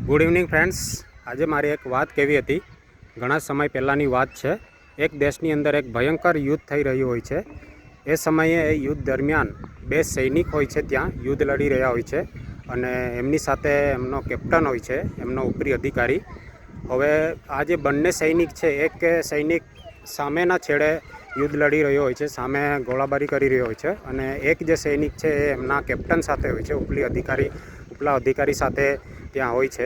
Good evening friends. આજે મારી એક વાત કહેવી હતી। ઘણા સમય પહેલાંની વાત છે। એક દેશની અંદર એક ભયંકર યુદ્ધ થઈ રહ્યું હોય છે। એ સમયે એ યુદ્ધ દરમિયાન બે સૈનિક હોય છે, ત્યાં યુદ્ધ લડી રહ્યા હોય છે અને એમની સાથે એમનો કેપ્ટન હોય છે, એમનો ઉપરી અધિકારી। હવે આ જે બંને સૈનિક છે, એક સૈનિક સામેના છેડે યુદ્ધ લડી રહ્યો હોય છે, સામે ગોળાબારી કરી રહ્યો હોય છે અને એક જે સૈનિક છે એ એમના કેપ્ટન સાથે હોય છે, ઉપલા અધિકારી સાથે ત્યાં હોય છે।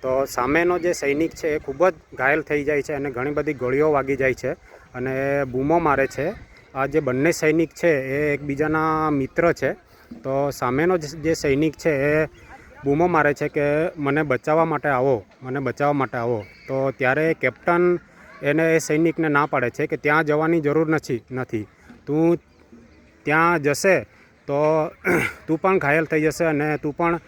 તો સામેનો જે સૈનિક છે એ ખૂબ જ ઘાયલ થઈ જાય છે અને ઘણી બધી ગોળીઓ વાગી જાય છે અને બૂમો મારે છે। આ જે બંને સૈનિક છે એ એકબીજાના મિત્ર છે। તો સામેનો જે સૈનિક છે એ બૂમો મારે છે કે મને બચાવવા માટે આવો, મને બચાવવા માટે આવો। તો ત્યારે કેપ્ટન એને એ સૈનિકને ના પાડે છે કે ત્યાં જવાની જરૂર નથી, તું ત્યાં જશે તો તું પણ ઘાયલ થઈ જશે અને તું પણ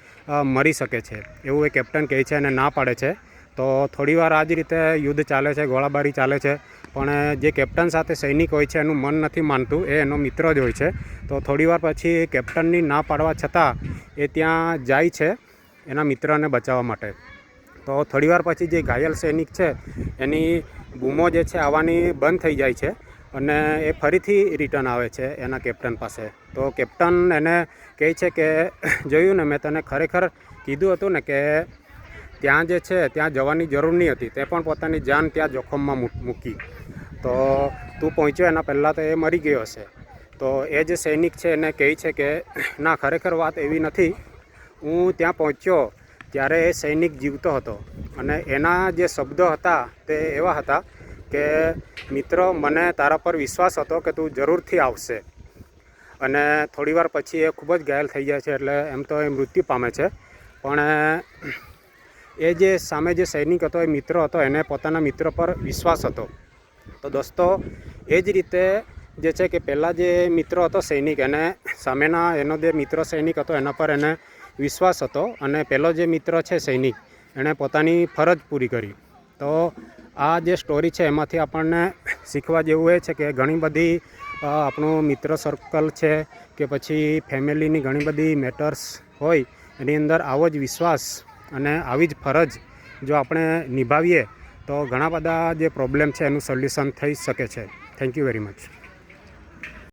મરી શકે છે, એવું એ કેપ્ટન કહે છે અને ના પાડે છે। તો થોડીવાર આ જ રીતે યુદ્ધ ચાલે છે, ગોળાબારી ચાલે છે, પણ જે કેપ્ટન સાથે સૈનિક હોય છે એનું મન નથી માનતું, એ એનો મિત્ર જ હોય છે। તો થોડીવાર પછી કેપ્ટનની ના પાડવા છતાં એ ત્યાં જાય છે એના મિત્રને બચાવવા માટે। તો થોડીવાર પછી જે ઘાયલ સૈનિક છે એની બૂમો જે છે આવવાની બંધ થઈ જાય છે અને એ ફરીથી રિટર્ન આવે છે એના કેપ્ટન પાસે। તો કેપ્ટન એને કહે છે કે જોયું ને, મેં તને ખરેખર કીધું હતું ને કે ત્યાં જે છે ત્યાં જવાની જરૂર નહીં હતી, તે પણ પોતાની જાન ત્યાં જોખમમાં મૂકી, તો તું પહોંચ્યો એના પહેલાં તો એ મરી ગયો હશે। તો એ જે સૈનિક છે એને કહે છે કે ના, ખરેખર વાત એવી નથી, હું ત્યાં પહોંચ્યો ત્યારે એ સૈનિક જીવતો હતો અને એના જે શબ્દો હતા તે એવા હતા કે મિત્ર, મને તારા પર વિશ્વાસ હતો કે તું જરૂરથી આવશે। અને થોડીવાર પછી એ ખૂબ જ ઘાયલ થઈ જાય છે, એટલે એમ તો એ મૃત્યુ પામે છે, પણ એ જે સામે જે સૈનિક હતો એ મિત્ર હતો, એને પોતાના મિત્ર પર વિશ્વાસ હતો। તો દોસ્તો, એ જ રીતે જે છે કે પહેલાં જે મિત્ર હતો સૈનિક, એને સામેના એનો જે મિત્ર સૈનિક હતો એના પર એને વિશ્વાસ હતો અને પહેલો જે મિત્ર છે સૈનિક, એણે પોતાની ફરજ પૂરી કરી। તો આ જે સ્ટોરી છે એમાંથી આપણને શીખવા જેવું એ છે કે ઘણી બધી આપણું મિત્ર સર્કલ છે કે પછી ફેમિલીની ઘણી બધી મેટર્સ હોય, એની અંદર આવો જ વિશ્વાસ અને આવી જ ફરજ જો આપણે નિભાવીએ તો ઘણા બધા જે પ્રોબ્લેમ છે એનું સોલ્યુશન થઈ શકે છે। Thank you very much.